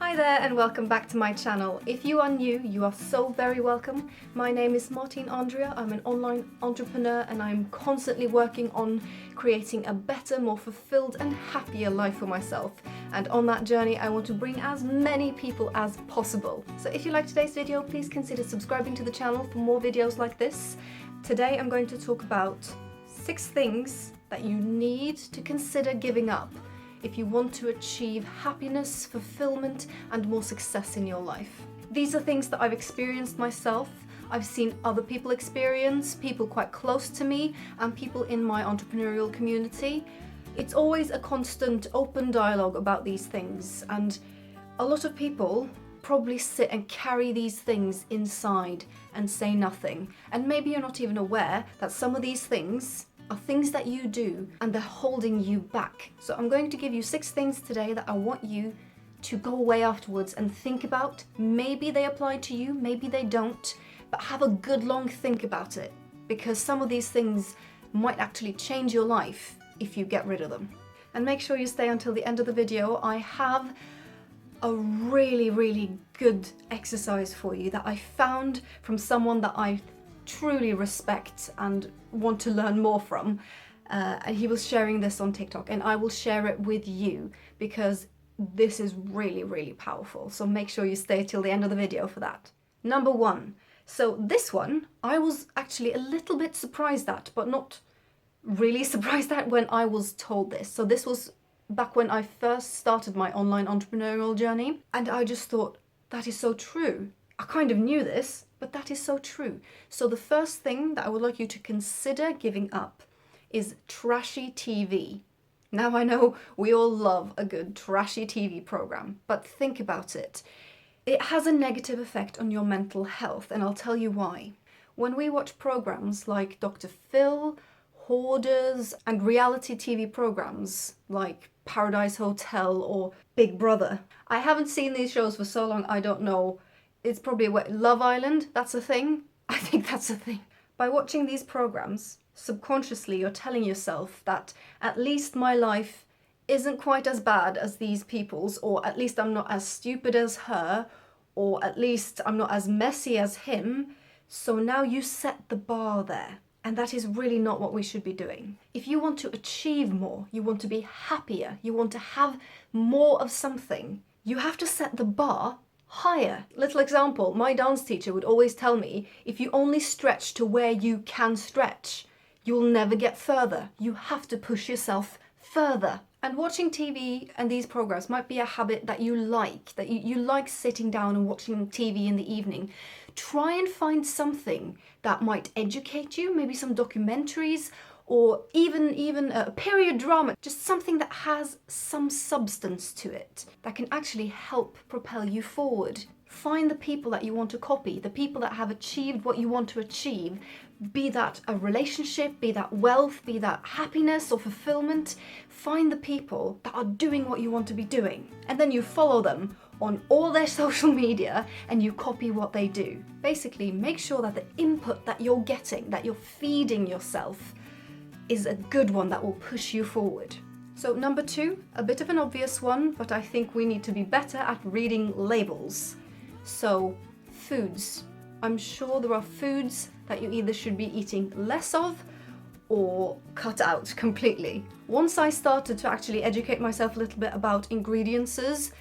Hi there and welcome back to my channel. If you are new, you are so very welcome. My name is Martine Andrea. I'm an online entrepreneur and I'm constantly working on creating a better, more fulfilled and happier life for myself. And on that journey, I want to bring as many people as possible. So if you like today's video, please consider subscribing to the channel for more videos like this. Today I'm going to talk about 6 things that you need to consider giving up if you want to achieve happiness, fulfillment, and more success in your life. These are things that I've experienced myself, I've seen other people experience, people quite close to me, and people in my entrepreneurial community. It's always a constant open dialogue about these things, and a lot of people probably sit and carry these things inside and say nothing. And maybe you're not even aware that some of these things are things that you do and they're holding you back. So I'm going to give you 6 things today that I want you to go away afterwards and think about. Maybe they apply to you, maybe they don't, but have a good long think about it, because some of these things might actually change your life if you get rid of them. And make sure you stay until the end of the video. I have a really good exercise for you that I found from someone that I truly respect and want to learn more from, and he was sharing this on TikTok, and I will share it with you because this is really powerful. So make sure you stay till the end of the video for that. Number 1. So this one I was actually a little bit surprised at, but not really surprised at when I was told this. So this was back when I first started my online entrepreneurial journey, and I just thought, that is so true. I kind of knew this, but that is so true. So the first thing that I would like you to consider giving up is trashy TV. Now I know we all love a good trashy TV program, but think about it. It has a negative effect on your mental health, and I'll tell you why. When we watch programs like Dr. Phil, Hoarders, and reality TV programs like Paradise Hotel or Big Brother. I haven't seen these shows for so long, I don't know. It's probably Love Island, that's a thing? I think that's a thing. By watching these programs, subconsciously you're telling yourself that at least my life isn't quite as bad as these people's, or at least I'm not as stupid as her, or at least I'm not as messy as him. So now you set the bar there. And that is really not what we should be doing. If you want to achieve more, you want to be happier, you want to have more of something, you have to set the bar higher. Little example, my dance teacher would always tell me, if you only stretch to where you can stretch, you'll never get further. You have to push yourself further. And watching TV and these programs might be a habit that you like, that you like sitting down and watching TV in the evening. Try and find something that might educate you, maybe some documentaries, or even a period drama, just something that has some substance to it, that can actually help propel you forward. Find the people that you want to copy, the people that have achieved what you want to achieve, be that a relationship, be that wealth, be that happiness or fulfillment. Find the people that are doing what you want to be doing, and then you follow them on all their social media and you copy what they do. Basically, make sure that the input that you're getting, that you're feeding yourself, is a good one that will push you forward. So number 2, a bit of an obvious one, but I think we need to be better at reading labels. So foods. I'm sure there are foods that you either should be eating less of or cut out completely. Once I started to actually educate myself a little bit about ingredients,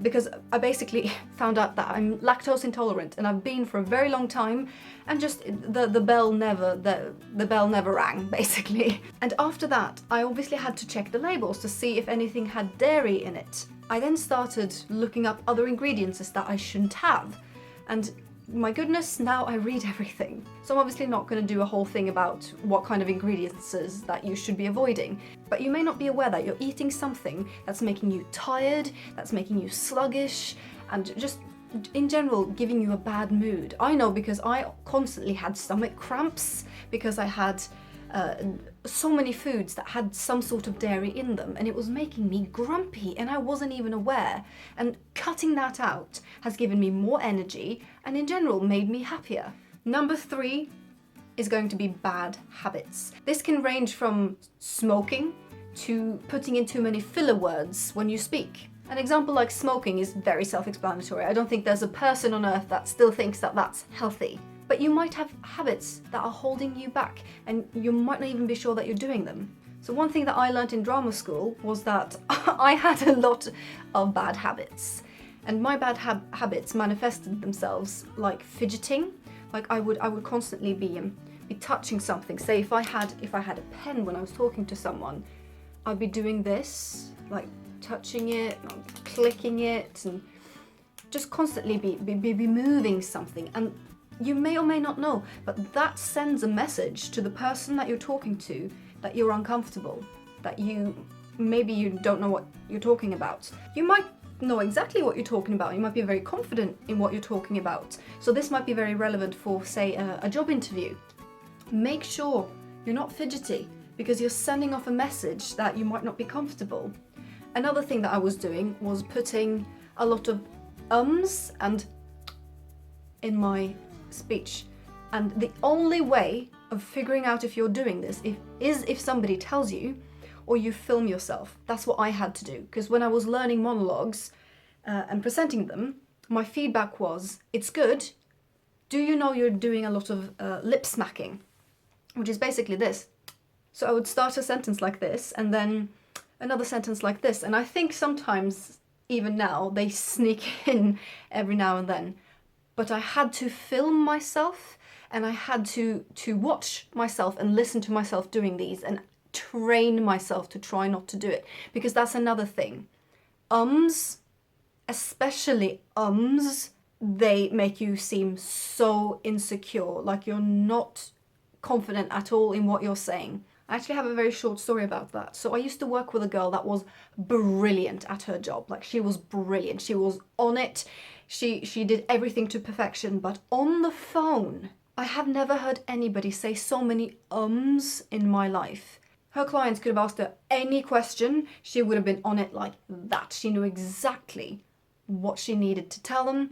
because I basically found out that I'm lactose intolerant, and I've been for a very long time, and just the bell never rang, basically. And after that, I obviously had to check the labels to see if anything had dairy in it. I then started looking up other ingredients that I shouldn't have, and my goodness, now I read everything. So I'm obviously not going to do a whole thing about what kind of ingredients that you should be avoiding, but you may not be aware that you're eating something that's making you tired, that's making you sluggish, and just in general giving you a bad mood. I know, because I constantly had stomach cramps because I had so many foods that had some sort of dairy in them, and it was making me grumpy and I wasn't even aware. And cutting that out has given me more energy and in general made me happier. Number 3 is going to be bad habits. This can range from smoking to putting in too many filler words when you speak. An example like smoking is very self-explanatory. I don't think there's a person on earth that still thinks that that's healthy. But you might have habits that are holding you back, and you might not even be sure that you're doing them. So one thing that I learned in drama school was that I had a lot of bad habits. And my bad habits manifested themselves like fidgeting. Like I would constantly be touching something. Say if I had a pen when I was talking to someone, I'd be doing this, like touching it, clicking it, and just constantly be moving something. And you may or may not know, but that sends a message to the person that you're talking to that you're uncomfortable, that maybe you don't know what you're talking about. You might know exactly what you're talking about. You might be very confident in what you're talking about. So this might be very relevant for, say, a job interview. Make sure you're not fidgety, because you're sending off a message that you might not be comfortable. Another thing that I was doing was putting a lot of ums and in my speech. And the only way of figuring out if you're doing this is if somebody tells you, or you film yourself. That's what I had to do, because when I was learning monologues and presenting them, my feedback was, it's good. Do you know you're doing a lot of lip smacking? Which is basically this. So I would start a sentence like this, and then another sentence like this. And I think sometimes, even now, they sneak in every now and then. But I had to film myself, and I had to watch myself and listen to myself doing these and train myself to try not to do it. Because that's another thing. Ums, especially ums, they make you seem so insecure, like you're not confident at all in what you're saying. I actually have a very short story about that. So I used to work with a girl that was brilliant at her job. Like, she was brilliant. She was on it. She did everything to perfection. But on the phone, I have never heard anybody say so many ums in my life. Her clients could have asked her any question. She would have been on it like that. She knew exactly what she needed to tell them.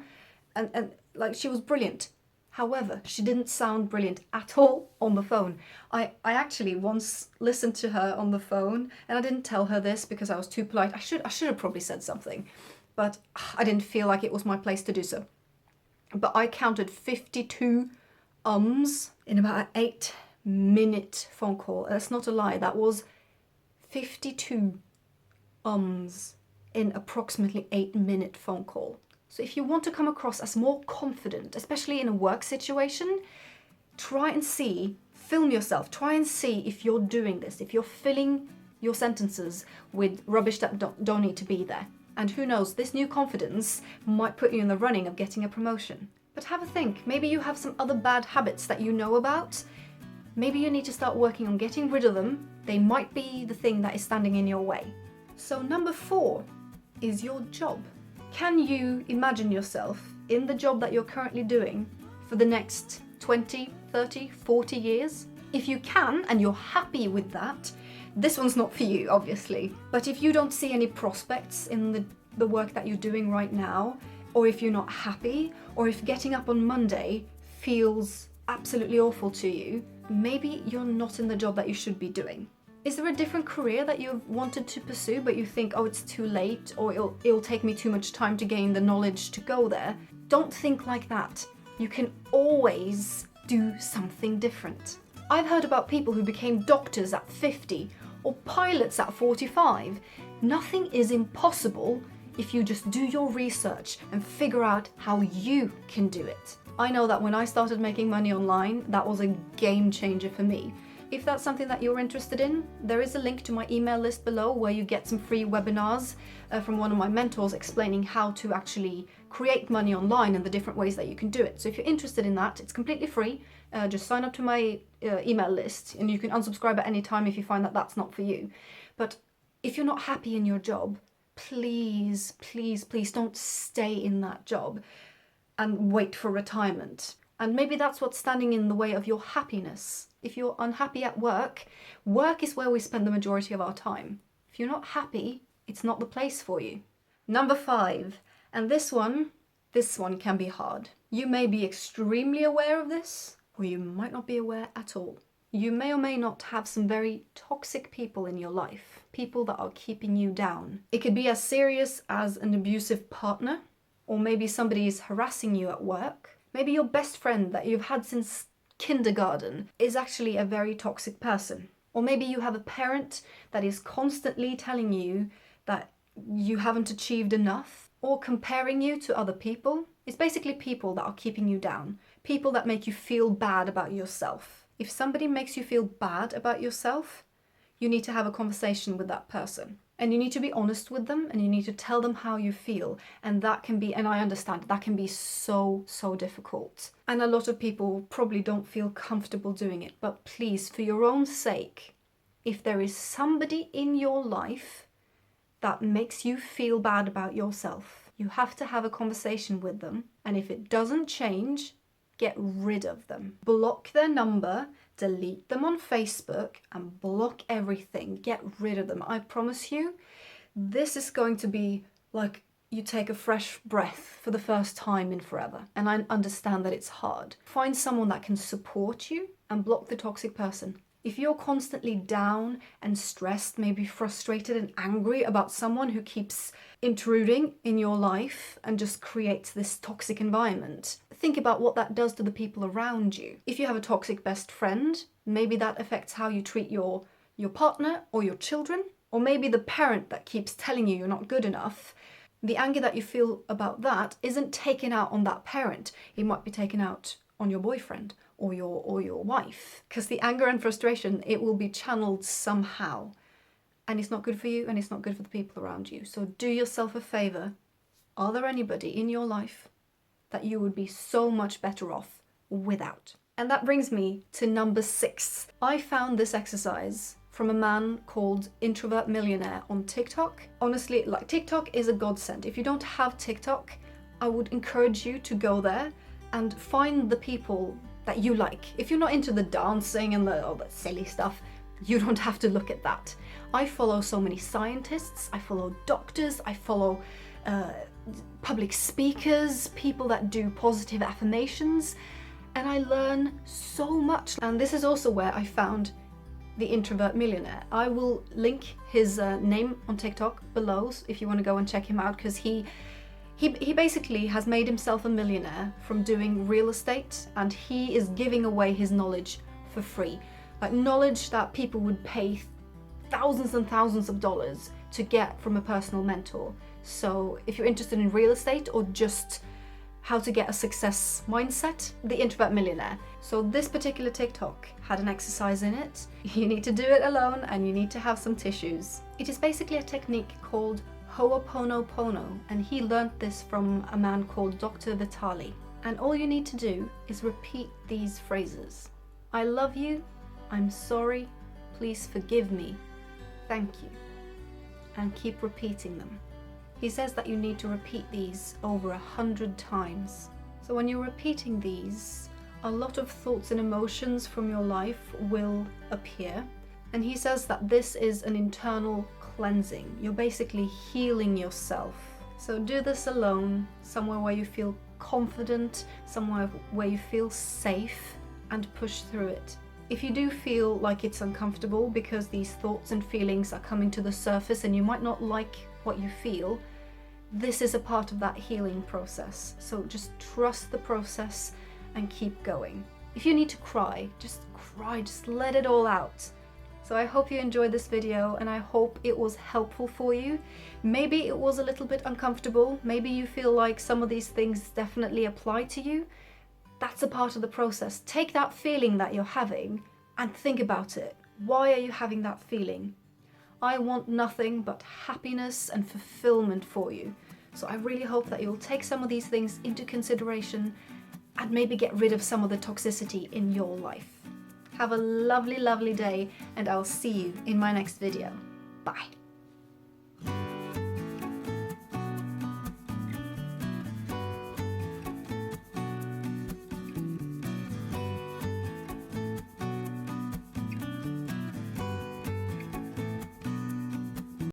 And like, she was brilliant. However, she didn't sound brilliant at all on the phone. I actually once listened to her on the phone, and I didn't tell her this because I was too polite. I should have probably said something, but I didn't feel like it was my place to do so. But I counted 52 ums in about an 8-minute phone call. That's not a lie. That was 52 ums in approximately 8-minute phone call. So if you want to come across as more confident, especially in a work situation, try and film yourself, try and see if you're doing this, if you're filling your sentences with rubbish that don't need to be there. And who knows, this new confidence might put you in the running of getting a promotion. But have a think, maybe you have some other bad habits that you know about. Maybe you need to start working on getting rid of them. They might be the thing that is standing in your way. So number 4 is your job. Can you imagine yourself in the job that you're currently doing for the next 20, 30, 40 years? If you can, and you're happy with that, this one's not for you, obviously. But if you don't see any prospects in the work that you're doing right now, or if you're not happy, or if getting up on Monday feels absolutely awful to you, maybe you're not in the job that you should be doing. Is there a different career that you've wanted to pursue, but you think, oh, it's too late, or it'll take me too much time to gain the knowledge to go there? Don't think like that. You can always do something different. I've heard about people who became doctors at 50 or pilots at 45. Nothing is impossible if you just do your research and figure out how you can do it. I know that when I started making money online, that was a game changer for me. If that's something that you're interested in, there is a link to my email list below where you get some free webinars from one of my mentors explaining how to actually create money online and the different ways that you can do it. So if you're interested in that, it's completely free. Just sign up to my email list, and you can unsubscribe at any time if you find that that's not for you. But if you're not happy in your job, please, please, please don't stay in that job and wait for retirement. And maybe that's what's standing in the way of your happiness. If you're unhappy at work, work is where we spend the majority of our time. If you're not happy, it's not the place for you. Number 5, and this one can be hard. You may be extremely aware of this, or you might not be aware at all. You may or may not have some very toxic people in your life, people that are keeping you down. It could be as serious as an abusive partner, or maybe somebody is harassing you at work. Maybe your best friend that you've had since kindergarten is actually a very toxic person. Or maybe you have a parent that is constantly telling you that you haven't achieved enough, or comparing you to other people. It's basically people that are keeping you down, people that make you feel bad about yourself. If somebody makes you feel bad about yourself, you need to have a conversation with that person. And you need to be honest with them, and you need to tell them how you feel. And that can be, and I understand, that can be so difficult. And a lot of people probably don't feel comfortable doing it. But please, for your own sake, if there is somebody in your life that makes you feel bad about yourself, you have to have a conversation with them. And if it doesn't change, get rid of them. Block their number, delete them on Facebook, and block everything. Get rid of them. I promise you, this is going to be like you take a fresh breath for the first time in forever. And I understand that it's hard. Find someone that can support you and block the toxic person. If you're constantly down and stressed, maybe frustrated and angry about someone who keeps intruding in your life and just creates this toxic environment, think about what that does to the people around you. If you have a toxic best friend, maybe that affects how you treat your partner or your children, or maybe the parent that keeps telling you you're not good enough. The anger that you feel about that isn't taken out on that parent. It might be taken out on your boyfriend or your wife, because the anger and frustration, it will be channeled somehow, and it's not good for you and it's not good for the people around you. So do yourself a favor. Are there anybody in your life that you would be so much better off without? And that brings me to number 6. I found this exercise from a man called Introvert Millionaire on TikTok. Honestly, like, TikTok is a godsend. If you don't have TikTok, I would encourage you to go there and find the people that you like. If you're not into the dancing and all that silly stuff, you don't have to look at that. I follow so many scientists, I follow doctors, I follow public speakers, people that do positive affirmations, and I learn so much. And this is also where I found the Introvert Millionaire. I will link his name on TikTok below if you want to go and check him out, because he basically has made himself a millionaire from doing real estate, and he is giving away his knowledge for free. Like, knowledge that people would pay thousands and thousands of dollars to get from a personal mentor. So if you're interested in real estate or just how to get a success mindset, the Introvert Millionaire. So this particular TikTok had an exercise in it. You need to do it alone and you need to have some tissues. It is basically a technique called Ho'oponopono, and he learned this from a man called Dr. Vitali. And all you need to do is repeat these phrases. I love you, I'm sorry, please forgive me, thank you. And keep repeating them. He says that you need to repeat these over 100 times. So when you're repeating these, a lot of thoughts and emotions from your life will appear. And he says that this is an internal cleansing. You're basically healing yourself. So do this alone, somewhere where you feel confident, somewhere where you feel safe, and push through it. If you do feel like it's uncomfortable because these thoughts and feelings are coming to the surface and you might not like what you feel, this is a part of that healing process. So just trust the process and keep going. If you need to cry, just let it all out. So I hope you enjoyed this video and I hope it was helpful for you. Maybe it was a little bit uncomfortable. Maybe you feel like some of these things definitely apply to you. That's a part of the process. Take that feeling that you're having and think about it. Why are you having that feeling? I want nothing but happiness and fulfillment for you. So I really hope that you'll take some of these things into consideration and maybe get rid of some of the toxicity in your life. Have a lovely, lovely day, and I'll see you in my next video. Bye.